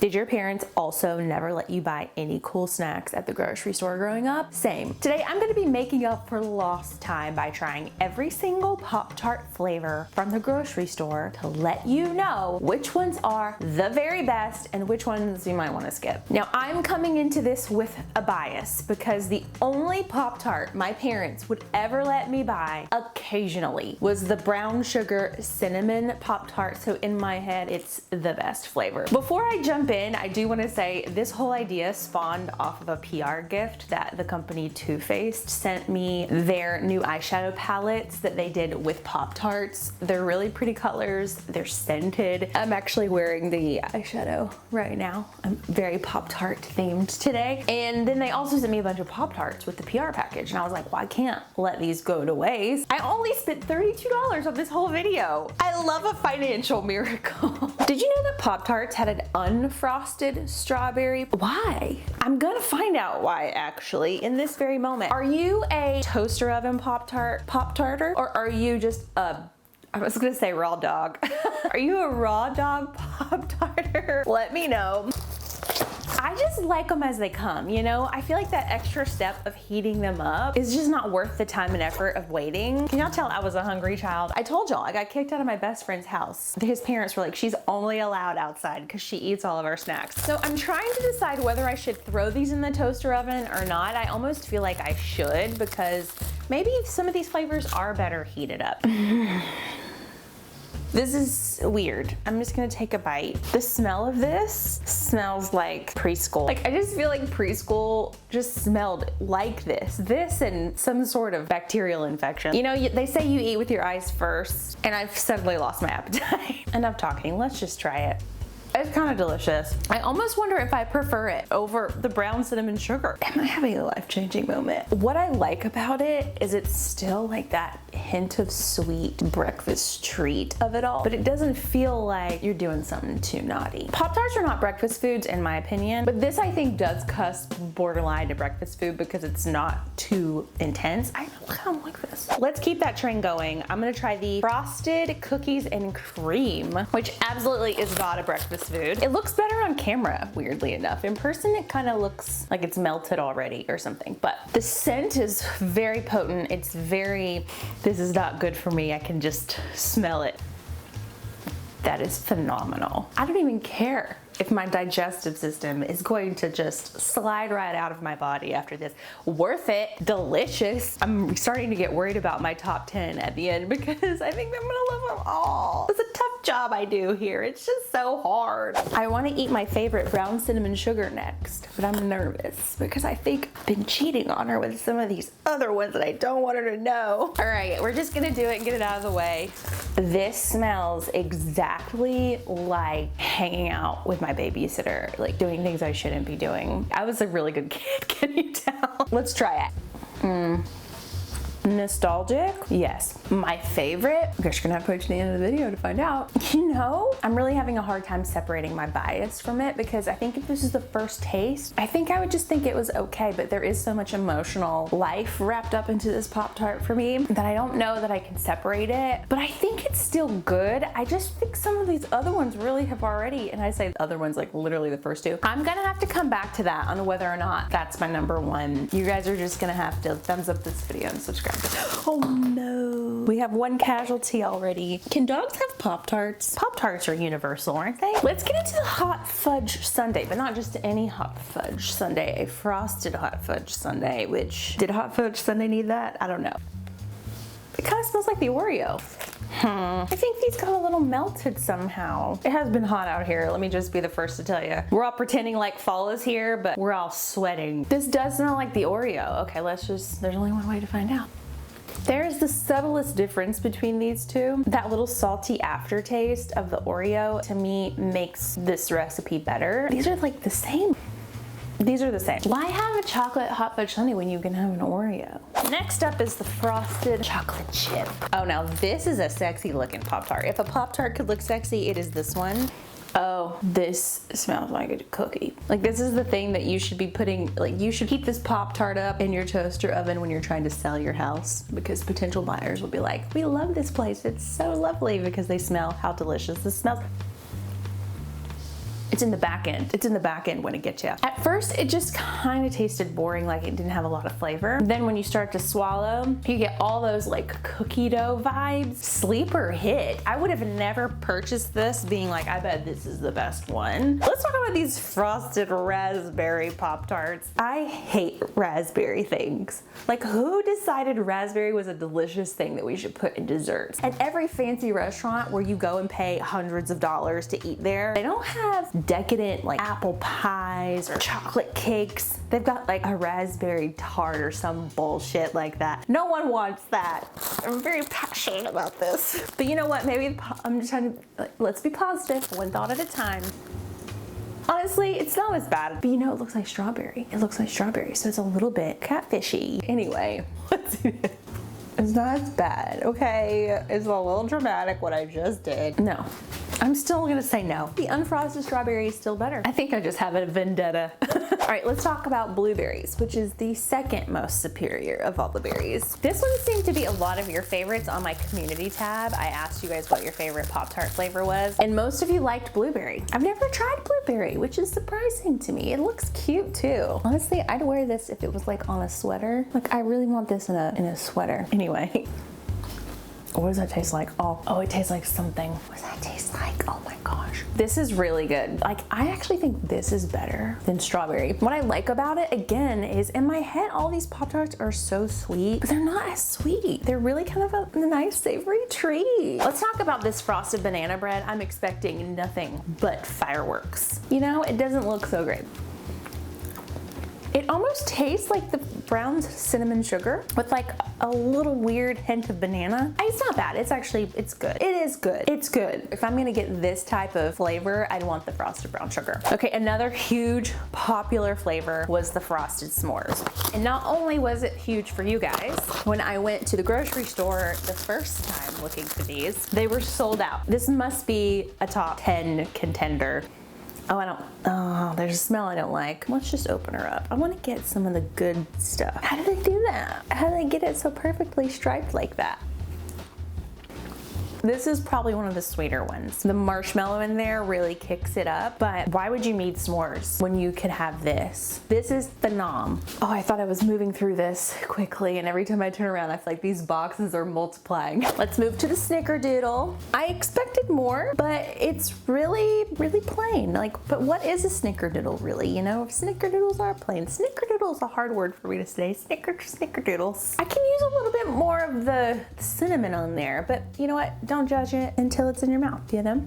Did your parents also never let you buy any cool snacks at the grocery store growing up? Same. Today I'm gonna be making up for lost time by trying every single Pop-Tart flavor from the grocery store to let you know which ones are the very best and which ones you might wanna skip. Now I'm coming into this with a bias because the only Pop-Tart my parents would ever let me buy occasionally was the brown sugar cinnamon Pop-Tart. So in my head, it's the best flavor. Before I jump in, I do want to say this whole idea spawned off of a PR gift that the company Too Faced sent me their new eyeshadow palettes that they did with Pop-Tarts. They're really pretty colors. They're scented. I'm actually wearing the eyeshadow right now. I'm very Pop-Tart themed today. And then they also sent me a bunch of Pop-Tarts with the PR package. And I was like, well, I can't let these go to waste. I only spent $32 on this whole video. I love a financial miracle. Did you know that Pop-Tarts had an unfrosted strawberry? Why? I'm gonna find out why actually in this very moment. Are you a toaster oven Pop-Tarter? Or are you just I was gonna say raw dog. Are you a raw dog Pop-Tarter? Let me know. I just like them as they come, you know? I feel like that extra step of heating them up is just not worth the time and effort of waiting. Can y'all tell I was a hungry child? I told y'all, I got kicked out of my best friend's house. His parents were like, she's only allowed outside because she eats all of our snacks. So I'm trying to decide whether I should throw these in the toaster oven or not. I almost feel like I should because maybe some of these flavors are better heated up. This is weird. I'm just gonna take a bite. The smell of this smells like preschool. Like, I just feel like preschool just smelled like this. This and some sort of bacterial infection. You know, they say you eat with your eyes first, and I've suddenly lost my appetite. Enough talking, let's just try it. It's kind of delicious. I almost wonder if I prefer it over the brown cinnamon sugar. Am I having a life-changing moment? What I like about it is it's still like that hint of sweet breakfast treat of it all, but it doesn't feel like you're doing something too naughty. Pop-Tarts are not breakfast foods in my opinion, but this I think does cusp borderline to breakfast food because it's not too intense. I kind of like this. Let's keep that train going. I'm gonna try the frosted cookies and cream, which absolutely is not a breakfast food. It looks better on camera, weirdly enough. In person, it kind of looks like it's melted already or something, but the scent is very potent. It's very, this is not good for me. I can just smell it. That is phenomenal. I don't even care if my digestive system is going to just slide right out of my body after this. Worth it, delicious. I'm starting to get worried about my top 10 at the end because I think I'm gonna love them all. It's a tough job I do here. It's just so hard. I wanna eat my favorite brown cinnamon sugar next, but I'm nervous because I think I've been cheating on her with some of these other ones that I don't want her to know. All right, we're just gonna do it and get it out of the way. This smells exactly like hanging out with my babysitter, like doing things I shouldn't be doing. I was a really good kid, can you tell? Let's try it. Nostalgic? Yes. My favorite? I guess you're gonna have to wait to the end of the video to find out. You know, I'm really having a hard time separating my bias from it because I think if this is the first taste, I think I would just think it was okay, but there is so much emotional life wrapped up into this Pop-Tart for me that I don't know that I can separate it, but I think it's still good. I just think some of these other ones really have already, and I say other ones like literally the first two. I'm gonna have to come back to that on whether or not that's my number one. You guys are just gonna have to thumbs up this video and subscribe. Oh no. We have one casualty already. Can dogs have Pop-Tarts? Pop-Tarts are universal, aren't they? Let's get into the hot fudge sundae, but not just any hot fudge sundae, a frosted hot fudge sundae, which, did hot fudge sundae need that? I don't know. It kind of smells like the Oreo. I think these got a little melted somehow. It has been hot out here. Let me just be the first to tell you. We're all pretending like fall is here, but we're all sweating. This does smell like the Oreo. Okay, there's only one way to find out. There's the subtlest difference between these two. That little salty aftertaste of the Oreo to me makes this recipe better. These are like the same. These are the same. Why have a chocolate hot fudge sundae when you can have an Oreo? Next up is the frosted chocolate chip. Oh, now this is a sexy looking Pop-Tart. If a Pop-Tart could look sexy, it is this one. Oh, this smells like a cookie. Like, this is the thing that you should be putting, like, you should heat this Pop-Tart up in your toaster oven when you're trying to sell your house, because potential buyers will be like, we love this place, it's so lovely, because they smell how delicious this smells. It's in the back end. It's in the back end when it gets you. At first, it just kind of tasted boring, like it didn't have a lot of flavor. Then when you start to swallow, you get all those like cookie dough vibes. Sleeper hit. I would have never purchased this being like, I bet this is the best one. Let's talk about these frosted raspberry Pop-Tarts. I hate raspberry things. Like, who decided raspberry was a delicious thing that we should put in desserts? At every fancy restaurant where you go and pay hundreds of dollars to eat there, they don't have decadent like apple pies or chocolate cakes. They've got like a raspberry tart or some bullshit like that. No one wants that. I'm very passionate about this. But you know what? Maybe I'm just trying to, like, let's be positive, one thought at a time. Honestly, it's not as bad, but you know, it looks like strawberry. It looks like strawberry, so it's a little bit catfishy. Anyway, let's do this. It's not as bad, okay? It's a little dramatic what I just did. No, I'm still gonna say no. The unfrosted strawberry is still better. I think I just have a vendetta. All right, let's talk about blueberries, which is the second most superior of all the berries. This one seemed to be a lot of your favorites on my community tab. I asked you guys what your favorite Pop-Tart flavor was, and most of you liked blueberry. I've never tried blueberry, which is surprising to me. It looks cute too. Honestly, I'd wear this if it was like on a sweater. Like, I really want this in a sweater. Anyway. What does that taste like? Oh, it tastes like something. What does that taste like? Oh my gosh. This is really good. Like, I actually think this is better than strawberry. What I like about it, again, is in my head, all these Pop-Tarts are so sweet, but they're not as sweet. They're really kind of a nice savory treat. Let's talk about this frosted banana bread. I'm expecting nothing but fireworks. You know, it doesn't look so great. It almost tastes like the brown cinnamon sugar with like a little weird hint of banana. It's not bad. It's good. It is good. It's good. If I'm gonna get this type of flavor, I'd want the frosted brown sugar. Okay, another huge popular flavor was the frosted s'mores. And not only was it huge for you guys, when I went to the grocery store the first time looking for these, they were sold out. This must be a top 10 contender. Oh, there's a smell I don't like. Let's just open her up. I want to get some of the good stuff. How do they do that? How do they get it so perfectly striped like that? This is probably one of the sweeter ones. The marshmallow in there really kicks it up, but why would you need s'mores when you could have this? This is the nom. Oh, I thought I was moving through this quickly, and every time I turn around, I feel like these boxes are multiplying. Let's move to the snickerdoodle. I expected more, but it's really, really plain. Like, but what is a snickerdoodle really? You know, snickerdoodles are plain. Snickerdoodle's a hard word for me to say. Snickerdoodles. I can use a little bit more of the cinnamon on there, but you know what? Don't judge it until it's in your mouth, you know?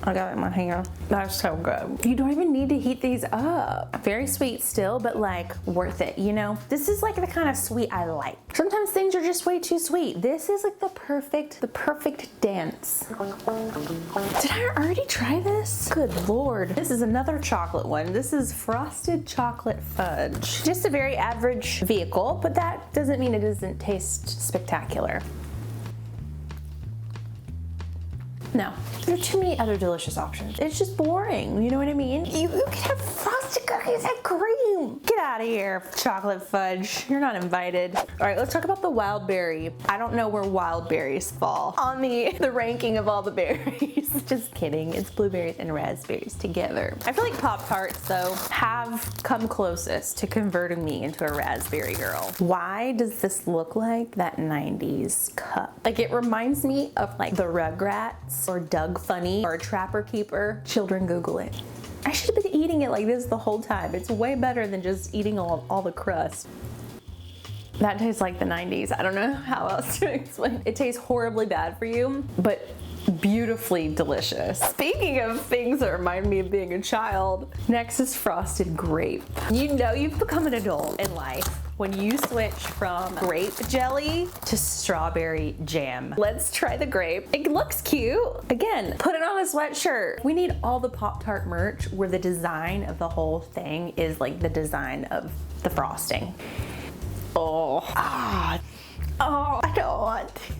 I got it in my hand. That's so good. You don't even need to heat these up. Very sweet still, but like worth it, you know? This is like the kind of sweet I like. Sometimes things are just way too sweet. This is like the perfect dance. Did I already try this? Good Lord. This is another chocolate one. This is frosted chocolate fudge. Just a very average vehicle, but that doesn't mean it doesn't taste spectacular. No, there are too many other delicious options. It's just boring, you know what I mean? You can have frosted cookies and cream. Get out of here, chocolate fudge. You're not invited. All right, let's talk about the wild berry. I don't know where wild berries fall on the ranking of all the berries. Just kidding, it's blueberries and raspberries together. I feel like Pop-Tarts, though, have come closest to converting me into a raspberry girl. Why does this look like that 90s cup? Like, it reminds me of like the Rugrats or Doug Funny or Trapper Keeper. Children, Google it. I should have been eating it like this the whole time. It's way better than just eating all the crust. That tastes like the 90s. I don't know how else to explain. It tastes horribly bad for you, but beautifully delicious. Speaking of things that remind me of being a child, next is frosted grape. You know you've become an adult in life when you switch from grape jelly to strawberry jam. Let's try the grape. It looks cute. Again, put it on a sweatshirt. We need all the Pop-Tart merch where the design of the whole thing is like the design of the frosting. Oh, I don't want to.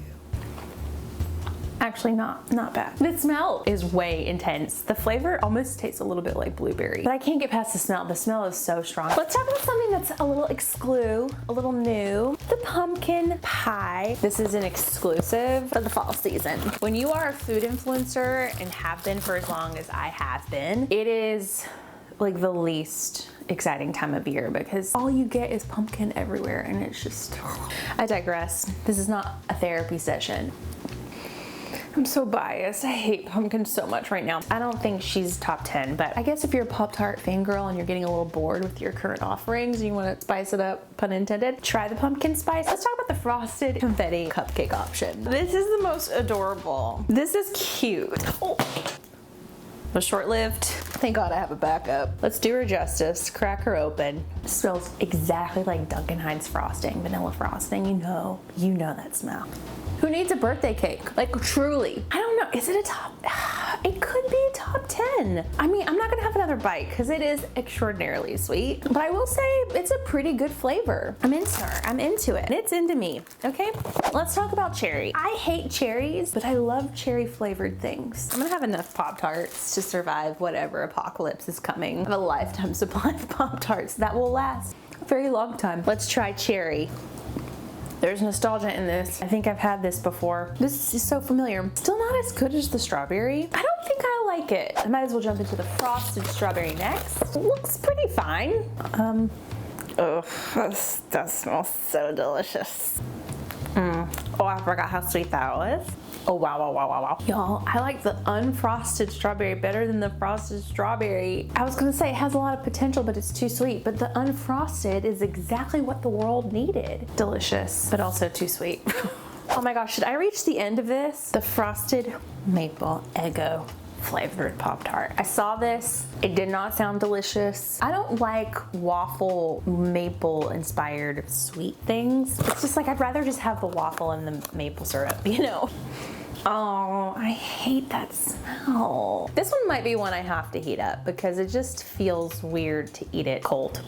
Actually not bad. The smell is way intense. The flavor almost tastes a little bit like blueberry, but I can't get past the smell. The smell is so strong. Let's talk about something that's a little a little new. The pumpkin pie. This is an exclusive for the fall season. When you are a food influencer and have been for as long as I have been, it is like the least exciting time of year because all you get is pumpkin everywhere and it's just, I digress. This is not a therapy session. I'm so biased. I hate pumpkin so much right now. I don't think she's top 10, but I guess if you're a Pop-Tart fangirl and you're getting a little bored with your current offerings and you want to spice it up, pun intended, try the pumpkin spice. Let's talk about the frosted confetti cupcake option. This is the most adorable. This is cute. Oh. Was short-lived. Thank God I have a backup. Let's do her justice. Crack her open. It smells exactly like Duncan Hines frosting, vanilla frosting. You know that smell. Who needs a birthday cake? Like truly. I don't know, is it a top? It could be a top 10. I mean, I'm not gonna have another bite because it is extraordinarily sweet, but I will say it's a pretty good flavor. I'm into her, I'm into it. It's into me, okay? Let's talk about cherry. I hate cherries, but I love cherry flavored things. I'm gonna have enough Pop-Tarts to survive whatever apocalypse is coming. I have a lifetime supply of Pop-Tarts that will last a very long time. Let's try cherry. There's nostalgia in this. I think I've had this before. This is so familiar. Still not as good as the strawberry. I don't think I like it. I might as well jump into the frosted strawberry next. Looks pretty fine. Oh, that smells so delicious. Oh, I forgot how sweet that was. Oh, wow. Y'all, I like the unfrosted strawberry better than the frosted strawberry. I was gonna say it has a lot of potential, but it's too sweet. But the unfrosted is exactly what the world needed. Delicious, but also too sweet. Oh my gosh, should I reach the end of this? The frosted maple Eggo flavored Pop-Tart. I saw this, it did not sound delicious. I don't like waffle maple inspired sweet things. It's just like, I'd rather just have the waffle and the maple syrup, you know? Oh, I hate that smell. This one might be one I have to heat up because it just feels weird to eat it cold.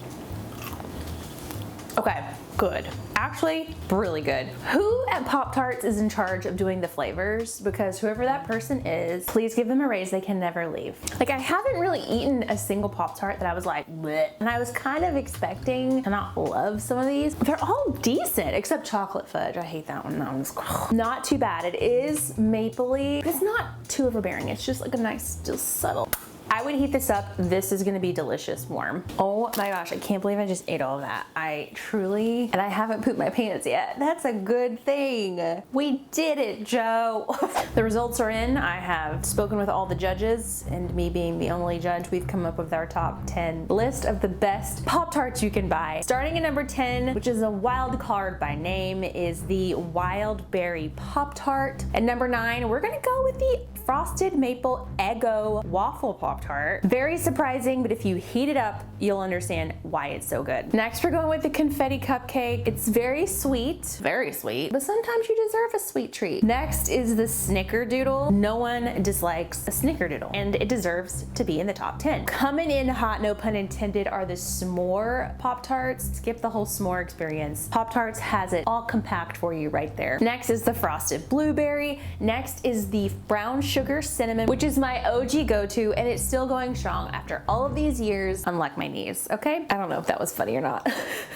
Okay, good. Actually, really good. Who at Pop-Tarts is in charge of doing the flavors? Because whoever that person is, please give them a raise. They can never leave. Like, I haven't really eaten a single Pop-Tart that I was like, bleh. And I was kind of expecting to not love some of these. They're all decent, except chocolate fudge. I hate that one. That one's not too bad. It is mapley, but it's not too overbearing. It's just like a nice, just subtle. I would heat this up. This is gonna be delicious warm. Oh my gosh, I can't believe I just ate all of that. I truly, and I haven't pooped my pants yet. That's a good thing. We did it, Joe. The results are in. I have spoken with all the judges, and me being the only judge, we've come up with our top 10 list of the best Pop-Tarts you can buy. Starting at number 10, which is a wild card by name, is the Wild Berry Pop-Tart. At number 9, we're gonna go with the Frosted Maple Eggo Waffle Pop-Tart. Very surprising, but if you heat it up, you'll understand why it's so good. Next, we're going with the Confetti Cupcake. It's very sweet, but sometimes you deserve a sweet treat. Next is the Snickerdoodle. No one dislikes a Snickerdoodle, and it deserves to be in the top 10. Coming in hot, no pun intended, are the S'more Pop-Tarts. Skip the whole s'more experience. Pop-Tarts has it all compact for you right there. Next is the Frosted Blueberry. Next is the Brown Sugar Cinnamon, which is my OG go-to, and it's still going strong after all of these years, unlike my knees, okay? I don't know if that was funny or not.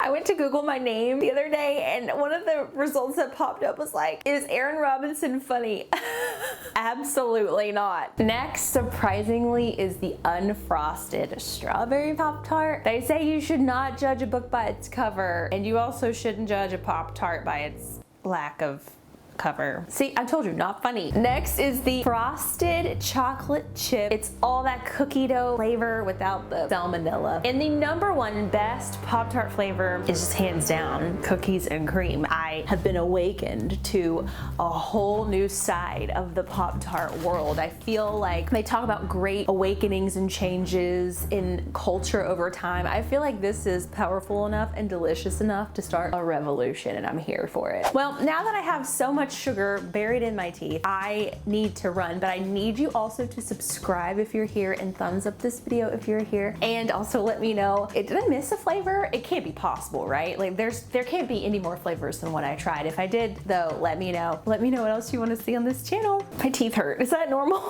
I went to Google my name the other day, and one of the results that popped up was like, is Aaron Robinson funny? Absolutely not. Next, surprisingly, is the unfrosted strawberry Pop-Tart. They say you should not judge a book by its cover, and you also shouldn't judge a Pop-Tart by its lack of cover. See, I told you, not funny. Next is the Frosted Chocolate Chip. It's all that cookie dough flavor without the salmonella. And the number one best Pop-Tart flavor is just hands down cookies and cream. I have been awakened to a whole new side of the Pop-Tart world. I feel like they talk about great awakenings and changes in culture over time. I feel like this is powerful enough and delicious enough to start a revolution, and I'm here for it. Well, now that I have so much much sugar buried in my teeth. I need to run, but I need you also to subscribe if you're here and thumbs up this video if you're here. And also let me know, did I miss a flavor? It can't be possible, right? Like there can't be any more flavors than what I tried. If I did though, let me know. Let me know what else you want to see on this channel. My teeth hurt. Is that normal?